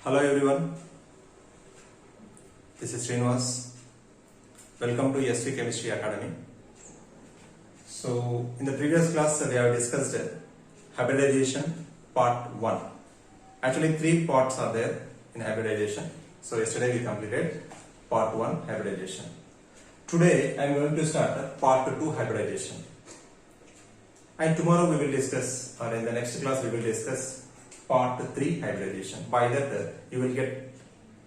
Hello everyone, this is Srinivas. Welcome to SV Chemistry Academy. So, in the previous class we have discussed hybridization part 1. Actually 3 parts are there in hybridization. So, yesterday we completed part 1 hybridization. Today I am going to start part 2 hybridization. And tomorrow we will discuss, or in the next class we will discuss part 3 hybridization. By that you will get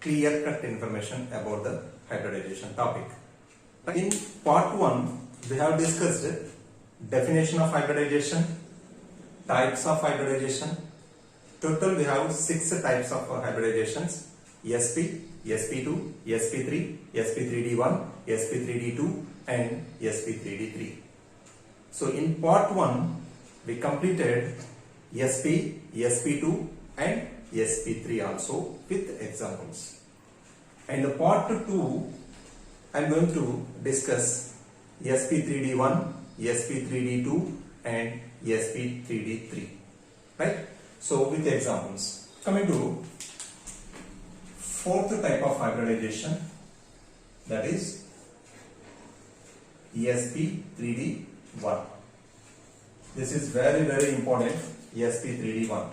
clear cut information about the hybridization topic. In part 1 we have discussed definition of hybridization, types of hybridization. Total we have 6 types of hybridizations: sp, sp2, sp3, sp3d1, sp3d2 and sp3d3. So in part 1 we completed sp, sp2 and sp3 also with examples. And the part 2 I am going to discuss sp3d1, sp3d2 and sp3d3. Right? So with examples. Coming to fourth type of hybridization, that is sp3d1. This is very important, sp3d1.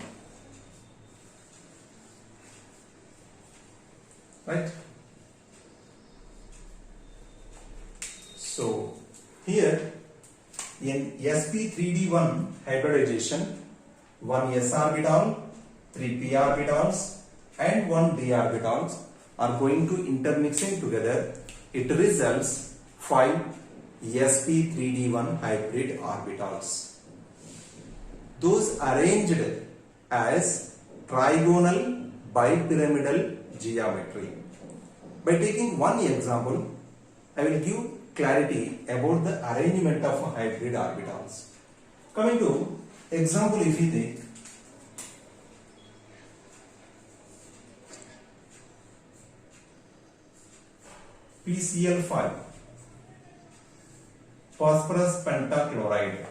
Right? So here in sp3d1 hybridization, 1 s orbital, 3 p orbitals and 1 d orbitals are going to intermixing together. It results 5 sp3d1 hybrid orbitals. Those arranged as trigonal bipyramidal geometry. By taking one example, I will give clarity about the arrangement of hybrid orbitals. Coming to example, if we take PCl5, phosphorus pentachloride.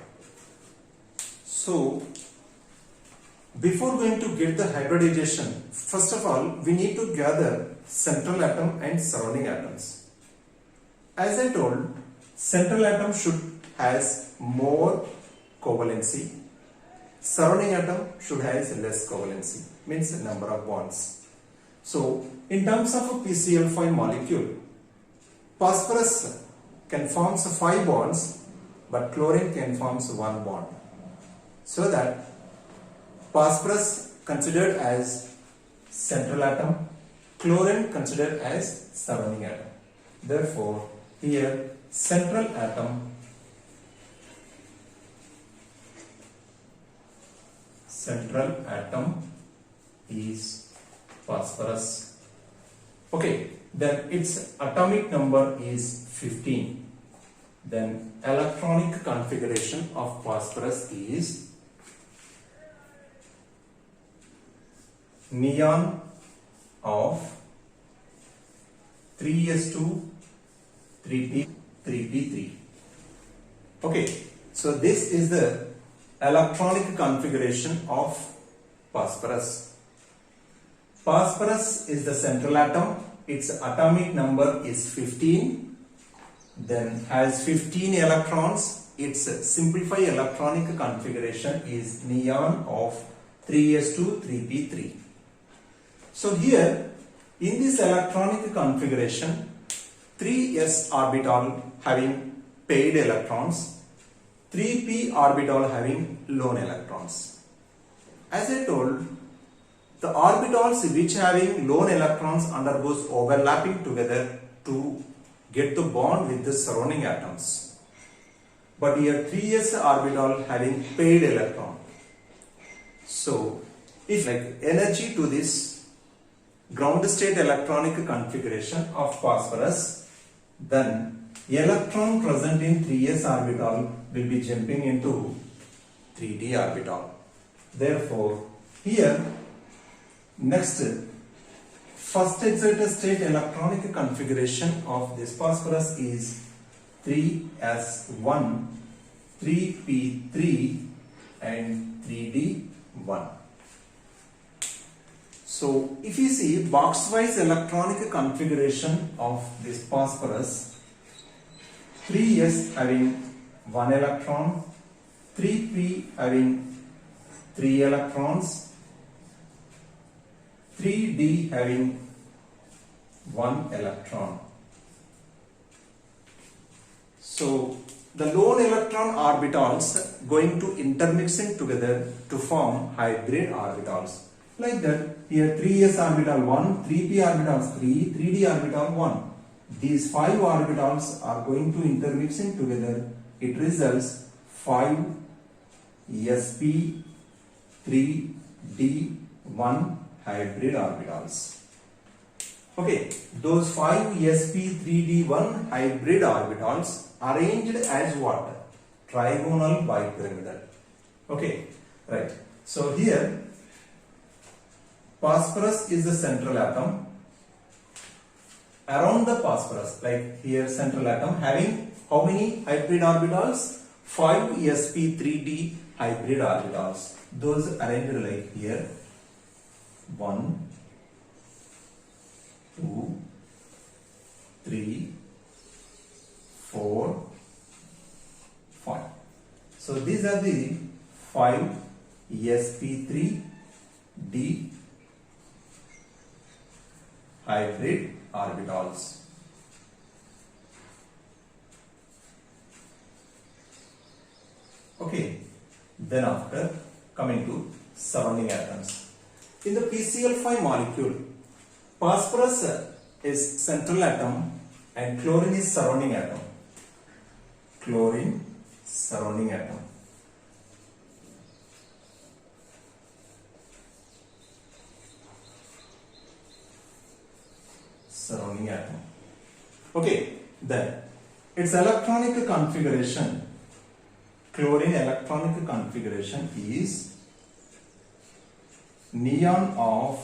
So, before going to get the hybridization, first of all, we need to gather central atom and surrounding atoms. As I told, central atom should has more covalency, surrounding atom should has less covalency, means number of bonds. So, in terms of a PCl5 molecule, phosphorus can form 5 bonds, but chlorine can form 1 bond. So that phosphorus considered as central atom, chlorine considered as surrounding atom. Therefore, here central atom is phosphorus. Okay, then its atomic number is 15. Then electronic configuration of phosphorus is neon of 3s2, 3p, 3p3. Okay, so this is the electronic configuration of phosphorus. Phosphorus is the central atom. Its atomic number is 15. Then has 15 electrons. Its simplified electronic configuration is neon of 3s2, 3p3. So here in this electronic configuration, 3s orbital having paired electrons, 3p orbital having lone electrons. As I told, the orbitals which having lone electrons undergoes overlapping together to get the bond with the surrounding atoms. But here 3s orbital having paired electron. So if like energy to this ground state electronic configuration of phosphorus, then electron present in 3s orbital will be jumping into 3d orbital. Therefore, here next first excited state electronic configuration of this phosphorus is 3s1, 3p3 and 3d1. So if you see box-wise electronic configuration of this phosphorus, 3s having 1 electron, 3p having 3 electrons, 3d having 1 electron. So the lone electron orbitals going to intermixing together to form hybrid orbitals. Like that, here 3s orbital 1, 3p orbitals 3, 3d orbital 1. These 5 orbitals are going to intermixing together. It results 5 sp 3 d 1 hybrid orbitals. Okay, those 5 sp3d1 hybrid orbitals arranged as what? Trigonal bipyramidal. Okay, right. So here phosphorus is the central atom. Around the phosphorus, like here central atom having how many hybrid orbitals? 5 sp3d hybrid orbitals. Those arranged like here 1, 2, 3, 4, 5. So these are the 5 sp3d hybrid orbitals. Okay, then after coming to surrounding atoms. In the PCl5 molecule, phosphorus is central atom and chlorine is surrounding atom. Chlorine surrounding atom. Surrounding atom. Okay, then its electronic configuration, chlorine electronic configuration is neon of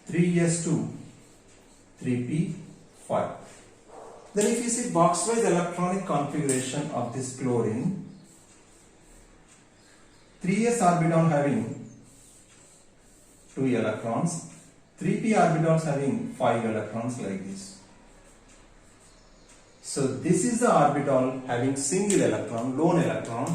3s2 3p5. Then if you see box-wise electronic configuration of this chlorine, 3s orbital having 2 electrons, 3p orbitals having 5 electrons like this. So this is the orbital having single electron, lone electron.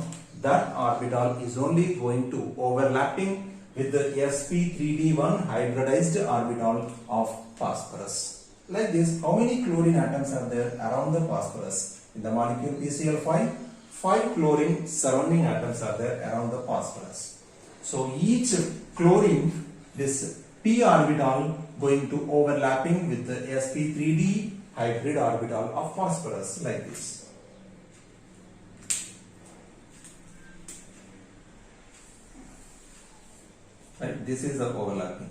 That orbital is only going to overlapping with the sp3d1 hybridized orbital of phosphorus. Like this, how many chlorine atoms are there around the phosphorus? In the molecule PCl5, 5 chlorine surrounding atoms are there around the phosphorus. So each chlorine, this p orbital going to overlapping with the sp3d hybrid orbital of phosphorus like this. Right, this is the overlapping.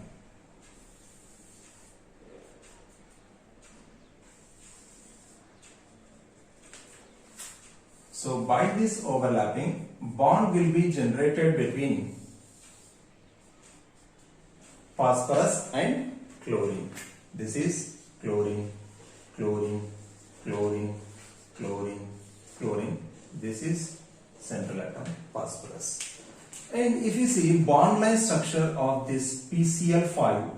So by this overlapping, bond will be generated between phosphorus and chlorine. This is chlorine, chlorine, chlorine, chlorine, chlorine. This is central atom phosphorus. And if you see bond line structure of this PCl5,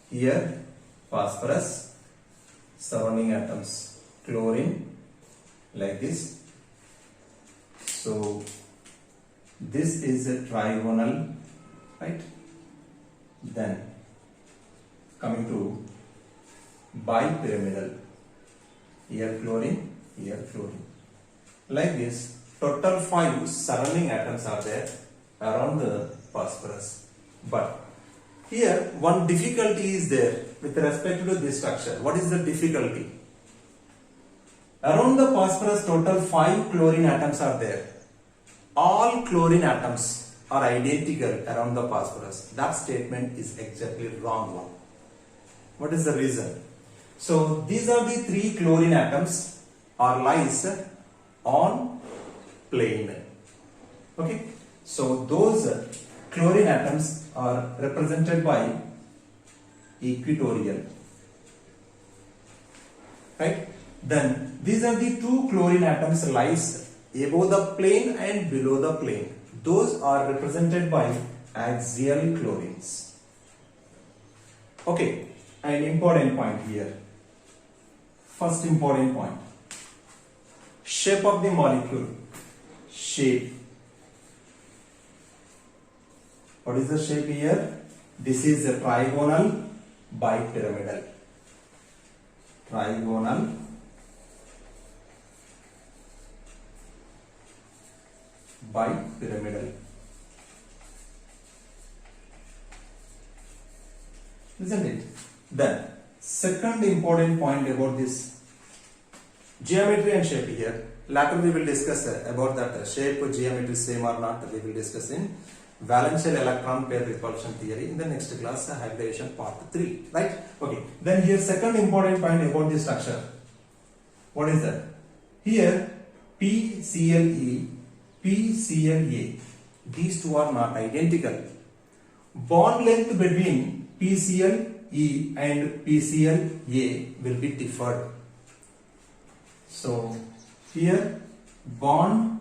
here phosphorus, surrounding atoms chlorine like this. So this is a trigonal, right? Then coming to bipyramidal, here chlorine, here chlorine. Like this, total 5 surrounding atoms are there around the phosphorus. But here one difficulty is there with respect to this structure. What is the difficulty? Around the phosphorus total 5 chlorine atoms are there. All chlorine atoms are identical around the phosphorus. That statement is exactly wrong one. What is the reason? So these are the 3 chlorine atoms are lies on plane. Okay. So those chlorine atoms are represented by equatorial. Right. Then these are the 2 chlorine atoms lies above the plane and below the plane. Those are represented by axial chlorines. Okay, an important point here. First important point. Shape of the molecule. Shape. What is the shape here? This is a trigonal bipyramidal. Trigonal bipyramidal. Isn't it? Then, second important point about this geometry and shape here. Later we will discuss about that shape, geometry same or not. We will discuss in valential electron pair repulsion theory in the next class, hybridization part 3. Right? Okay. Then here second important point about the structure. What is that? Here PCLE, PCLA. These two are not identical. Bond length between PCLE and PCLA will be differed. So here bond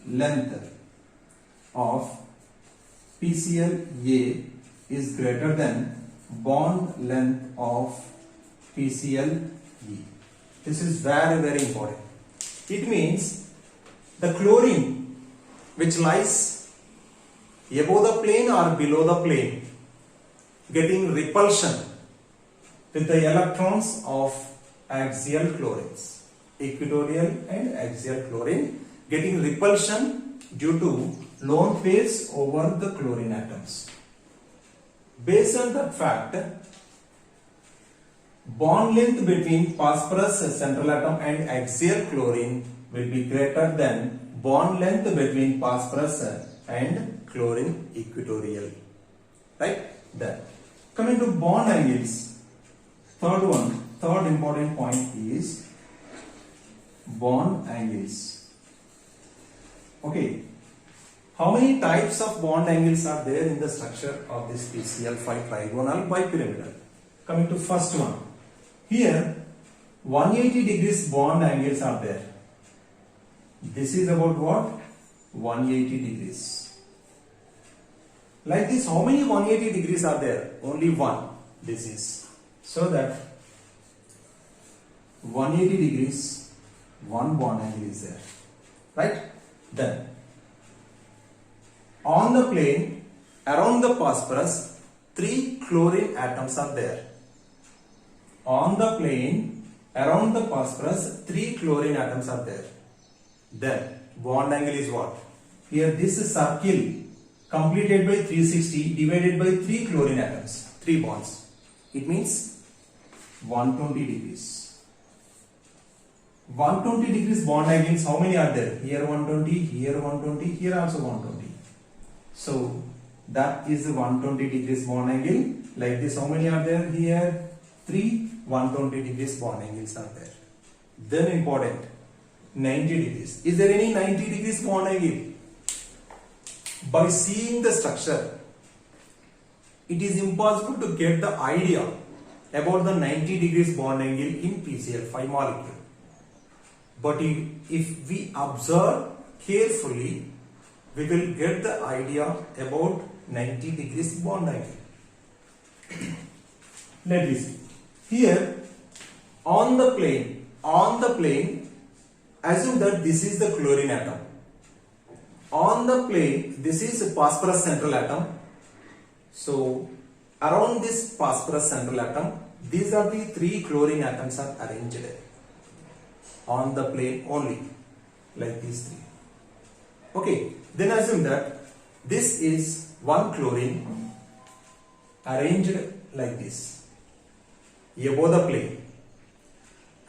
length of PCLA is greater than bond length of PCLE. This is very important. It means the chlorine which lies above the plane or below the plane getting repulsion with the electrons of axial chlorines, equatorial and axial chlorine getting repulsion due to lone pairs over the chlorine atoms. Based on that fact, bond length between phosphorus central atom and axial chlorine will be greater than bond length between phosphorus and chlorine equatorial. Right? Then coming to bond angles, third important point is bond angles. Okay. How many types of bond angles are there in the structure of this PCl5 trigonal bipyramidal? Coming to first one. Here 180 degrees bond angles are there. This is about what? 180 degrees. Like this, how many 180 degrees are there? Only one. This is. So that 180 degrees, one bond angle is there. Right? Then on the plane around the phosphorus, 3 chlorine atoms are there. On the plane around the phosphorus, 3 chlorine atoms are there. Then bond angle is what? Here this circle completed by 360 divided by 3 chlorine atoms, 3 bonds. It means 120 degrees. 120 degrees bond angles, how many are there? Here 120, here 120, here also 120. So that is the 120 degrees bond angle. Like this, how many are there? Here 3 120 degrees bond angles are there. Then important, 90 degrees. Is there any 90 degrees bond angle? By seeing the structure, it is impossible to get the idea about the 90 degrees bond angle in PCl5 molecule. But if we observe carefully, we will get the idea about 90 degrees bond angle. Let me see. Here on the plane, assume that this is the chlorine atom. On the plane, this is phosphorus central atom. So around this phosphorus central atom, these are the 3 chlorine atoms are arranged on the plane only, like these 3. Okay, then assume that this is 1 chlorine arranged like this above the plane.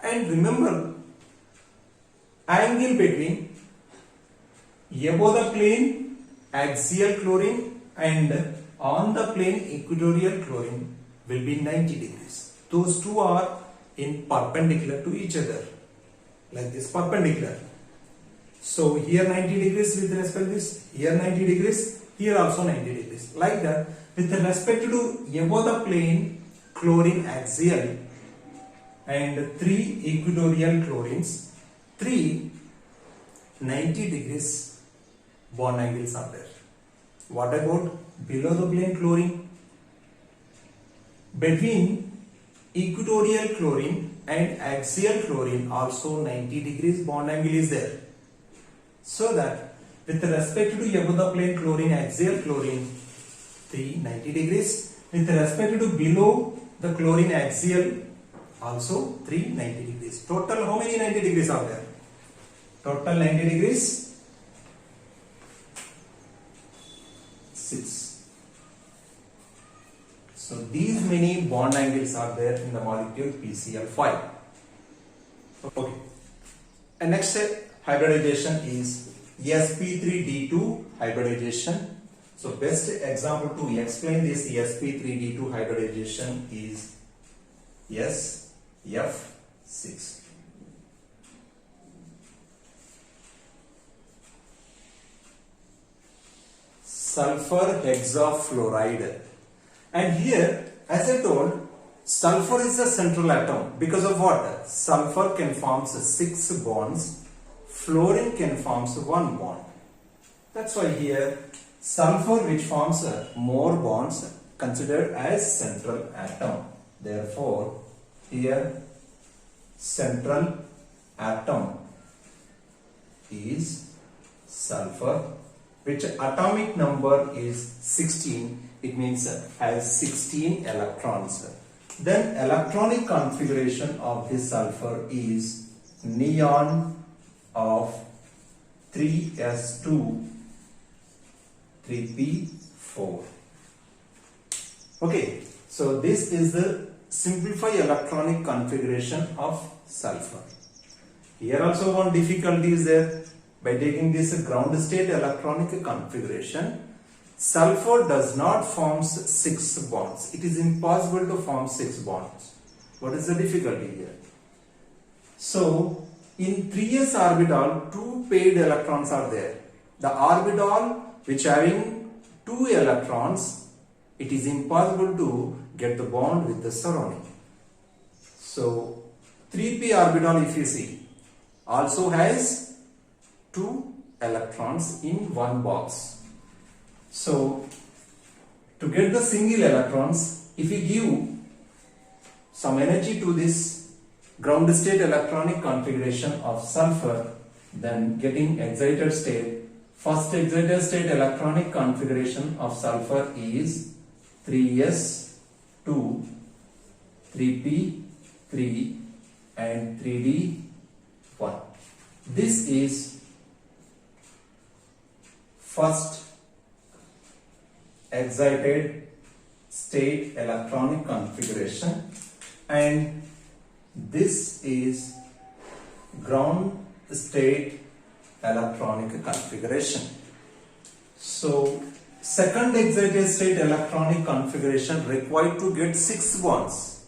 And remember, angle between above the plane axial chlorine and on the plane equatorial chlorine will be 90 degrees. Those two are in perpendicular to each other, like this, perpendicular. So here 90 degrees with respect to this, here 90 degrees, here also 90 degrees. Like that, with respect to above the plane chlorine axial and 3 equatorial chlorines, 3 90 degrees bond angles are there. What about below the plane chlorine? between equatorial chlorine and axial chlorine also 90 degrees bond angle is there. So that with respect to above the plane chlorine, axial chlorine 390 degrees. With respect to below the chlorine axial also 390 degrees. Total how many 90 degrees are there? Total 90 degrees 6. So these many bond angles are there in the molecule PCl5. Okay. And next step, hybridization is sp3d2 hybridization. So best example to explain this sp3d2 hybridization is SF6. Sulfur hexafluoride. And here, as I told, sulfur is the central atom. Because of what? Sulfur can form 6 bonds. Fluorine can form 1 bond. That's why here sulfur, which forms more bonds, considered as central atom. Therefore, here central atom is sulfur, which atomic number is 16. It means has 16 electrons. Then electronic configuration of this sulfur is neon of 3s2 3p4. Okay, so this is the simplified electronic configuration of sulfur. Here also one difficulty is there. By taking this ground state electronic configuration, sulfur does not form 6 bonds. It is impossible to form 6 bonds. What is the difficulty here? So in 3s orbital, 2 paired electrons are there. The orbital which having 2 electrons, it is impossible to get the bond with the surrounding. So 3p orbital, if you see, also has 2 electrons in one box. So to get the single electrons, if we give some energy to this ground state electronic configuration of sulfur, then getting excited state, first excited state electronic configuration of sulfur is 3s2 3p3 and 3d1. This is first excited state electronic configuration, and this is ground state electronic configuration. So second excited state electronic configuration required to get 6 bonds.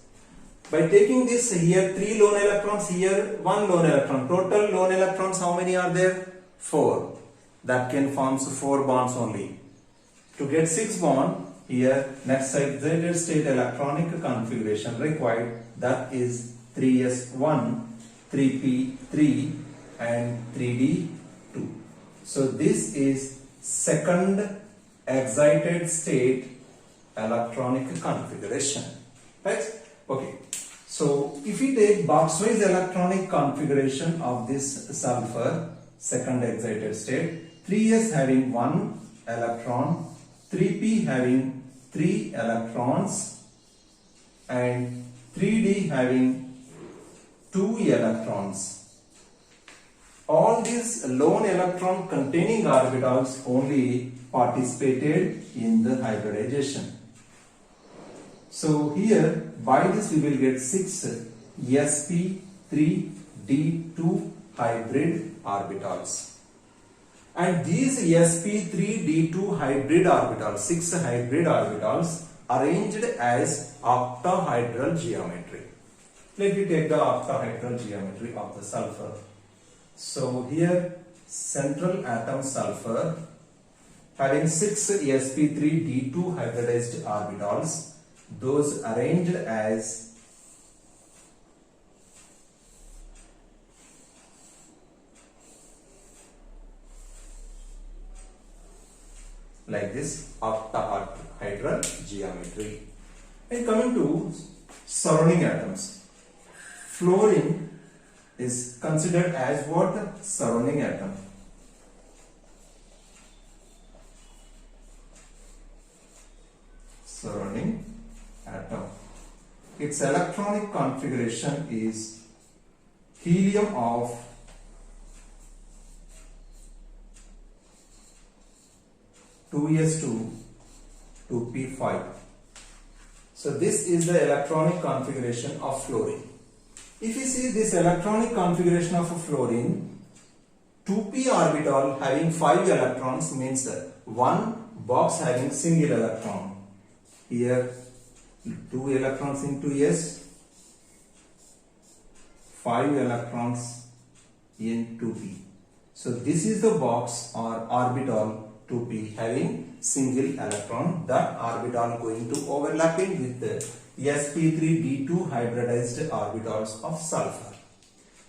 By taking this, here 3 lone electrons, here 1 lone electron. Total lone electrons how many are there? 4. That can form 4 bonds only. To get 6 bond, here next excited state electronic configuration required, that is 3s1 3p3 and 3d2. So this is second excited state electronic configuration, right? Okay, so if we take box wise electronic configuration of this sulfur, second excited state, 3s having 1 electron, 3p having 3 electrons and 3d having 2 electrons. All these lone electron containing orbitals only participated in the hybridization. So here by this we will get 6 sp3d2 hybrid orbitals. And these sp3d2 hybrid orbitals, 6 hybrid orbitals, arranged as octahedral geometry. Let me take the octahedral geometry of the sulfur. So here central atom sulfur having 6 sp3d2 hybridized orbitals, those arranged as like this octahedral geometry. And coming to surrounding atoms, fluorine is considered as what? Surrounding atom. Surrounding atom. Its electronic configuration is helium of 2s2 2p5. So this is the electronic configuration of fluorine. If you see this electronic configuration of a fluorine, 2p orbital having 5 electrons means one box having single electron. Here 2 electrons in 2s, 5 electrons in 2p. So this is the box or orbital 2p having single electron. That orbital going to overlapping with the sp3d2 hybridized orbitals of sulfur.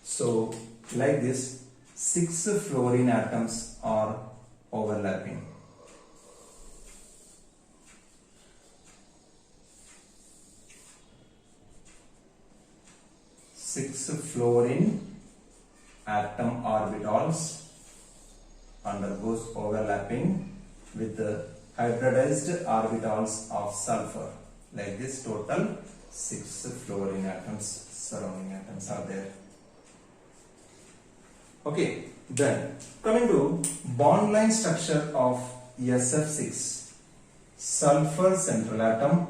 So like this 6 fluorine atoms are overlapping. Six fluorine atom orbitals undergoes overlapping with the hybridized orbitals of sulfur. Like this, total 6 fluorine atoms, surrounding atoms are there. Okay, then coming to bond line structure of SF6, sulfur central atom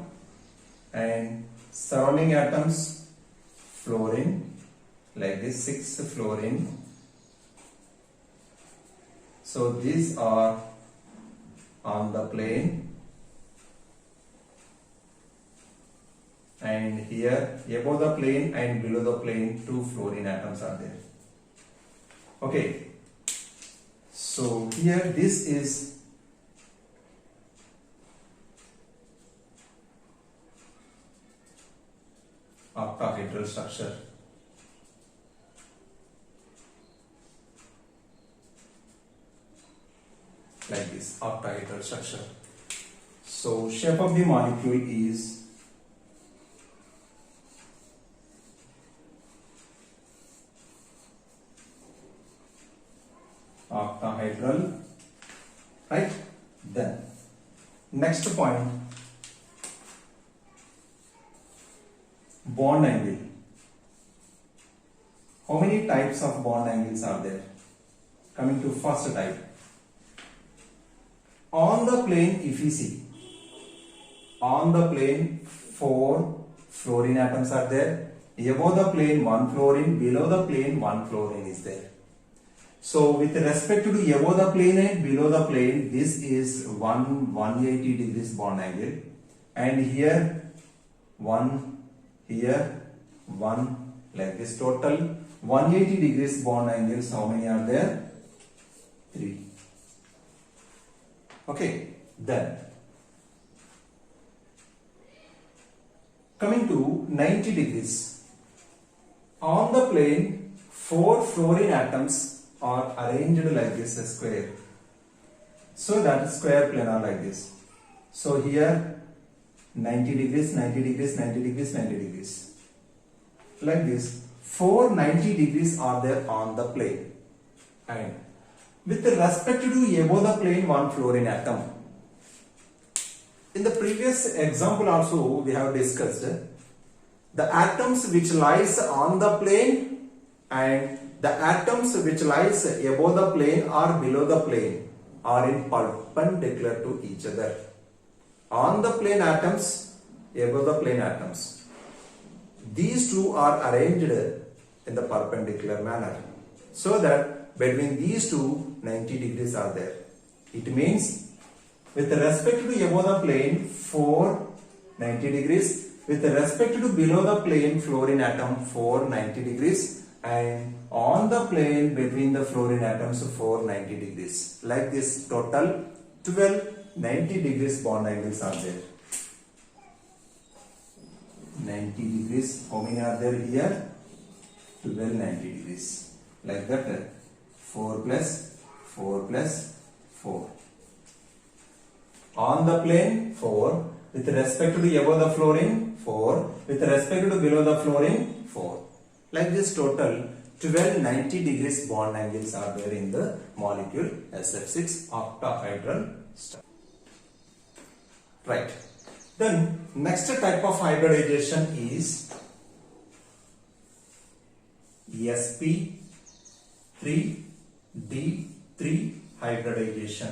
and surrounding atoms fluorine, like this 6 fluorine. So these are on the plane, and here above the plane and below the plane 2 fluorine atoms are there. Okay, so here this is octahedral structure. Like this octahedral structure. So shape of the molecule is octahedral, right? Then next point, bond angle. How many types of bond angles are there? Coming to first type. On the plane, if you see, on the plane 4 fluorine atoms are there. Above the plane 1 fluorine, below the plane 1 fluorine is there. So with respect to above the plane and below the plane, this is 180 degrees bond angle, and here 1, here 1, like this, total 180 degrees bond angles. How many are there? 3. Okay, then coming to 90 degrees. On the plane, 4 fluorine atoms are arranged like this, a square. So that square planar like this. So here 90 degrees, 90 degrees, 90 degrees, 90 degrees. Like this, 4 90 degrees are there on the plane. And with respect to above the plane 1 fluorine atom. In the previous example also we have discussed the atoms which lies on the plane and the atoms which lies above the plane or below the plane are in perpendicular to each other. On the plane atoms, above the plane atoms. These two are arranged in the perpendicular manner, so that between these two 90 degrees are there. It means with respect to above the plane 4 90 degrees, with respect to below the plane fluorine atom 4 90 degrees, and on the plane between the fluorine atoms 4 90 degrees. Like this, total 12 90 degrees bond angles are there. 90 degrees, how many are there here? 12 90 degrees. Like that, 4 plus 4 plus 4. On the plane 4, With respect to above the fluorine, 4. With respect to below the fluorine, 4. Like this, total 12 90 degrees bond angles are there in the molecule SF6 octahedral structure. Right. Then next type of hybridization is sp3d3 hybridization.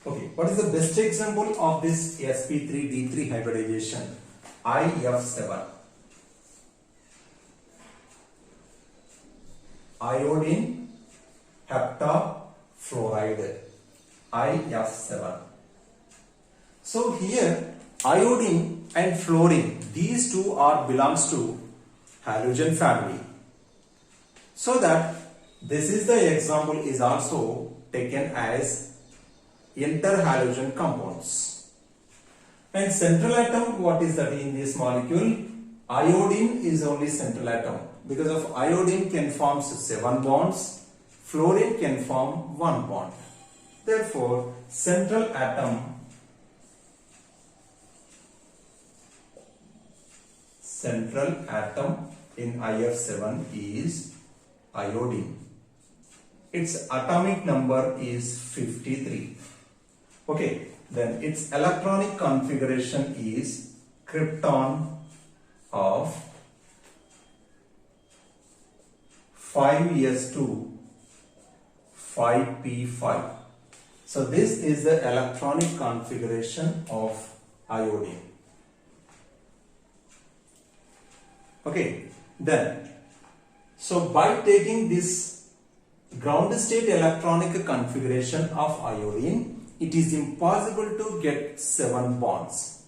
Okay, what is the best example of this sp3d3 hybridization? IF7. Iodine heptafluoride, IF7. So here iodine and fluorine, these two are belongs to halogen family. So that this is the example is also taken as interhalogen compounds. And central atom, what is that in this molecule? Iodine is only central atom. Because of iodine can form 7 bonds, fluorine can form 1 bond. Therefore, central atom in IF7 is iodine. Its atomic number is 53. Okay, then its electronic configuration is krypton of 5s2 5p5. So this is the electronic configuration of iodine. Okay, then so by taking this ground state electronic configuration of iodine, it is impossible to get 7 bonds.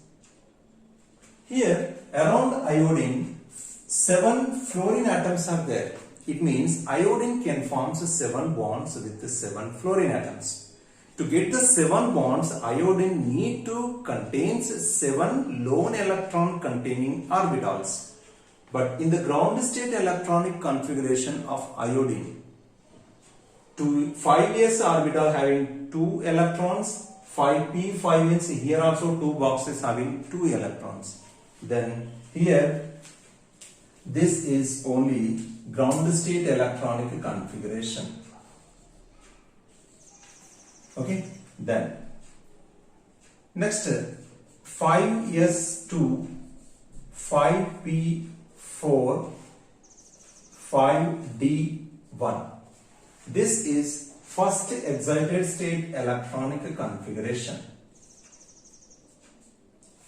Here around iodine 7 fluorine atoms are there. It means iodine can form 7 bonds with the 7 fluorine atoms. To get the 7 bonds, iodine need to contain 7 lone electron containing orbitals. But in the ground state electronic configuration of iodine, 5s orbital having 2 electrons, 5p5 means here also 2 boxes having 2 electrons. Then here this is only ground state electronic configuration. Okay, then next 5s2 5p4 5d1. This is first excited state electronic configuration.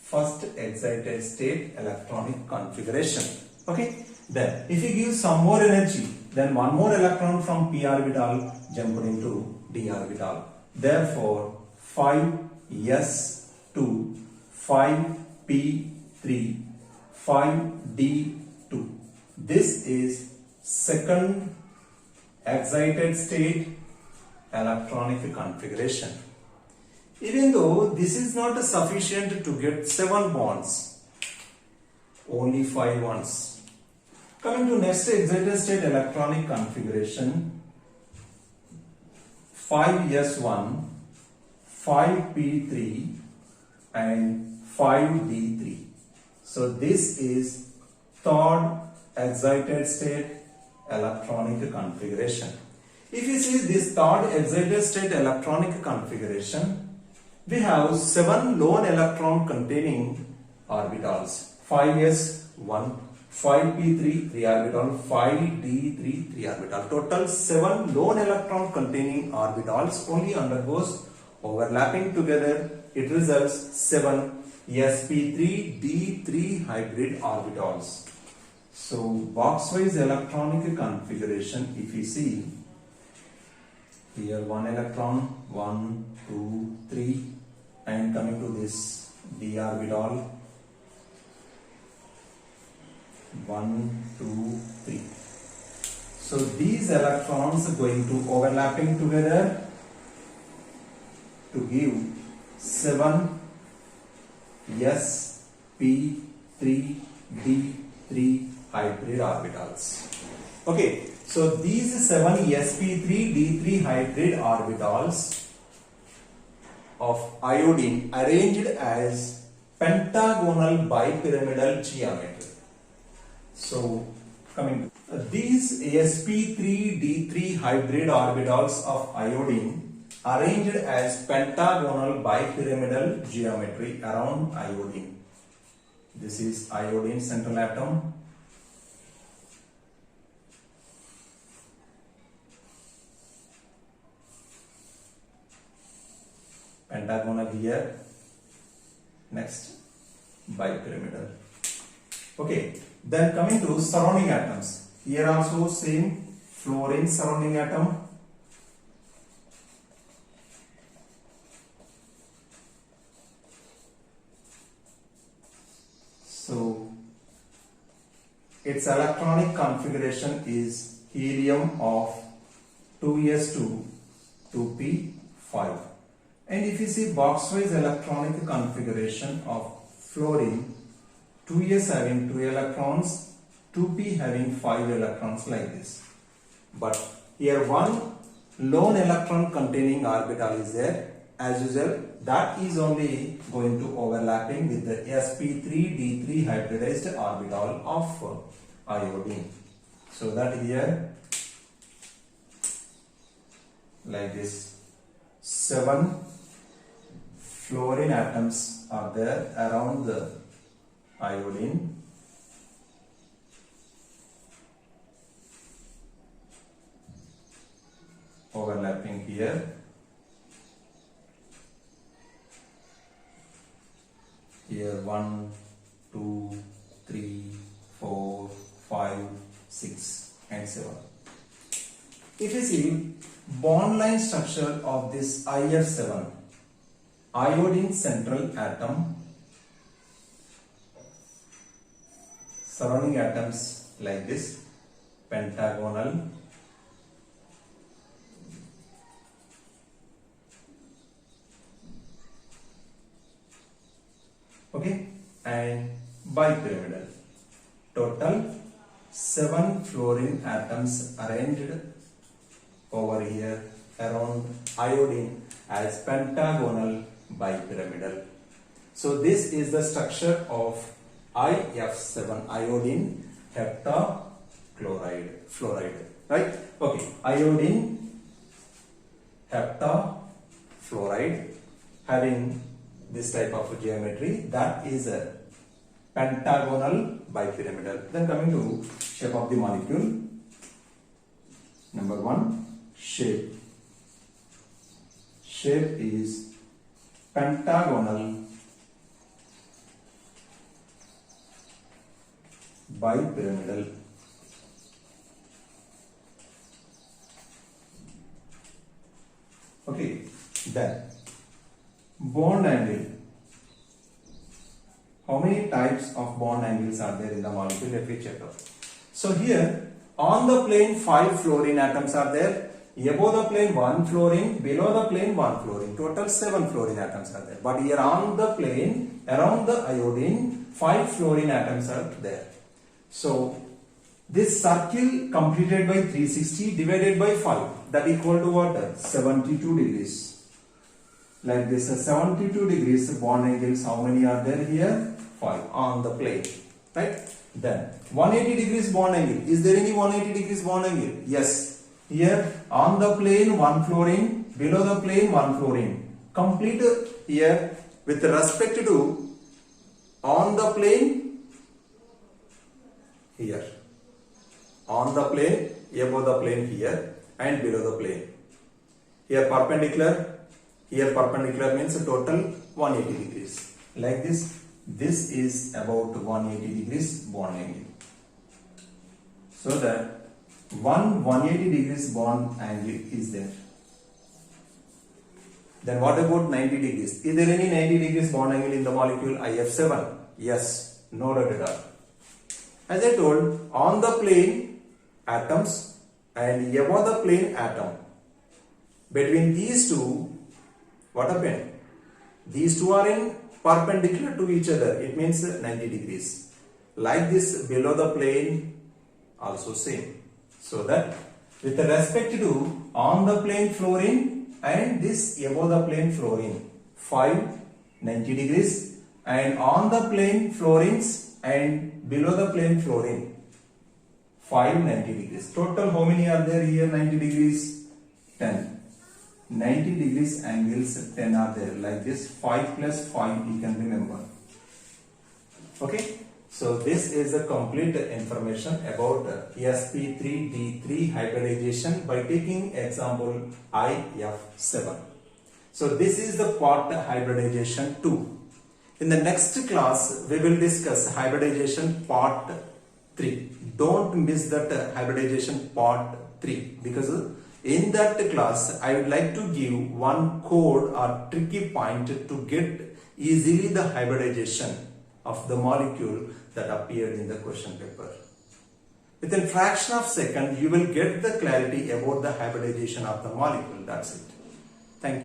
First excited state electronic configuration. Okay, then if you give some more energy, then one more electron from p orbital jumped into d orbital. Therefore 5s2 5p3 5d2. This is second excited state electronic configuration. Even though this is not sufficient to get 7 bonds, only 5 bonds. Coming to next excited state electronic configuration, 5s1 5p3 and 5d3. So this is third excited state electronic configuration. If you see this third excited state electronic configuration, we have 7 lone electron containing orbitals. 5s1 5p3 3 orbital, 5d3 3 orbital. Total 7 lone electron containing orbitals only undergoes overlapping together. It results 7 sp3d3 hybrid orbitals. So box wise electronic configuration, if you see here 1 electron 1 2 3 and coming to this d orbital 1 2 3. So these electrons are going to overlapping together to give 7 sp3d3 hybrid orbitals. Okay, so these 7 sp3d3 hybrid orbitals of iodine arranged as pentagonal bipyramidal geometry. So coming to these sp3d3 hybrid orbitals of iodine arranged as pentagonal bipyramidal geometry around iodine. This is iodine central atom. Pentagonal here. Next, bipyramidal. Okay, then coming to surrounding atoms. Here also same fluorine surrounding atom. So its electronic configuration is helium of 2s2 2p5. And if you see box-wise electronic configuration of fluorine, 2s having 2 electrons, 2p having 5 electrons like this. But here one lone electron containing orbital is there. As usual, that is only going to overlapping with the sp3d3 hybridized orbital of iodine. So that here like this 7 fluorine atoms are there around the iodine. Overlapping here. Here 1, 2, 3, 4, 5, 6 and 7. If you see bond line structure of this IF7, iodine central atom, surrounding atoms like this, pentagonal, okay, and bipyramidal. Total 7 fluorine atoms arranged over here around iodine as pentagonal bipyramidal. So this is the structure of IF7, iodine heptachloride, fluoride, right? Okay, iodine heptafluoride having this type of geometry, that is a pentagonal bipyramidal. Then coming to shape of the molecule. Number 1, shape. Shape is pentagonal bipyramidal. Okay, then bond angle. How many types of bond angles are there in the molecule? Let me check out. So here on the plane 5 fluorine atoms are there. Above the plane 1 fluorine, below the plane 1 fluorine. Total 7 fluorine atoms are there. But here on the plane around the iodine 5 fluorine atoms are there. So this circle completed by 360 divided by 5, that equal to what? 72 degrees. Like this, 72 degrees bond angles, how many are there here? 5 on the plane, right? Then 180 degrees bond angle. Is there any 180 degrees bond angle? Yes. Here on the plane 1 fluorine, below the plane 1 fluorine. Complete here with respect to on the plane here. On the plane, above the plane here and below the plane. Here perpendicular. Here perpendicular means total 180 degrees. Like this, this is about 180 degrees bond angle. So that 180 degrees bond angle is there. Then what about 90 degrees? Is there any 90 degrees bond angle in the molecule IF7? Yes, no doubt at all. As I told, on the plane atoms and above the plane atom, between these two, what happened? These two are in perpendicular to each other. It means 90 degrees. like this below the plane also same. So that with respect to on the plane fluorine and this above the plane fluorine 5 90 degrees and on the plane fluorines and below the plane fluorine 5 90 degrees. Total how many are there here? 90 degrees 10. 90 degrees angles 10 are there, like this 5 plus 5 you can remember. Okay, so this is the complete information about sp3d3 hybridization by taking example IF7. So this is the part hybridization 2. In the next class we will discuss hybridization part 3. Don't miss that hybridization part 3, because in that class I would like to give one code or tricky point to get easily the hybridization of the molecule that appeared in the question paper. Within fraction of second you will get the clarity about the hybridization of the molecule. That's it.